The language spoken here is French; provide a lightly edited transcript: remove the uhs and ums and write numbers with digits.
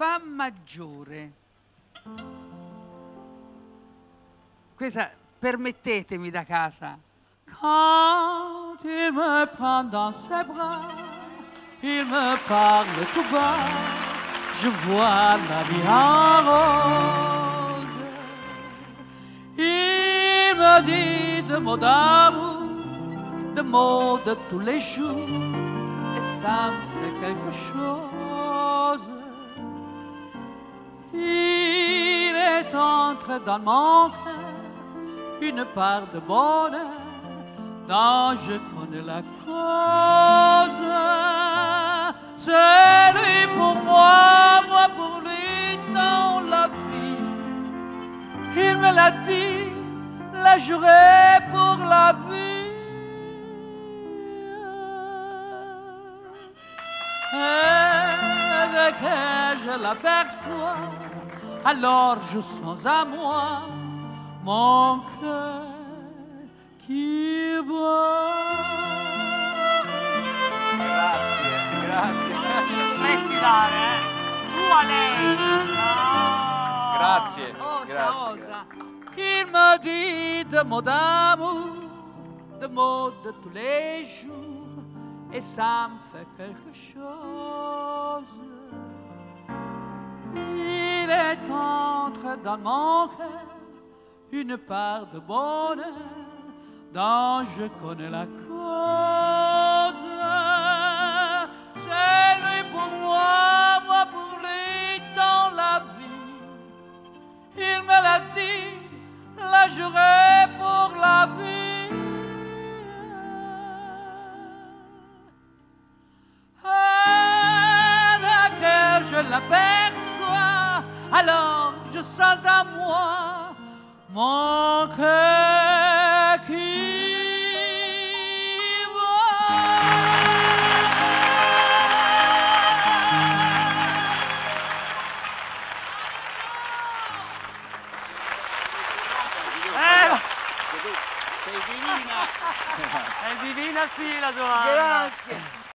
Fa maggiore. Questa permettetemi da casa. Quand il me prend dans ses bras, il me parle tout bas, je vois la vie en rose. Il me dit de mots d'amour, de mots de tous les jours, et ça me fait quelque chose. Il est entré dans mon cœur une part de bonheur dont je connais la cause. C'est lui pour moi, moi pour lui dans la vie. Il me l'a dit, l'a juré pour la vie. Et dès que je l'aperçois, alors je sens à moi mon cœur qui bat. Grazie, grazie. Cosa che lo dovresti dare, Tu a lei. No. Grazie, Osa, grazie, osa. Il me dit de mots d'amour, de mots de tous les jours, et ça me fait quelque chose. Il est entré dans mon cœur une part de bonheur dont je connais la cause. C'est lui pour moi, moi pour lui dans la vie. Il me l'a dit, l'a juré pour la vie. Et dès que je l'aperçois, alors je sens à moi mon cœur qui È divina sì la Giovanna. Grazie.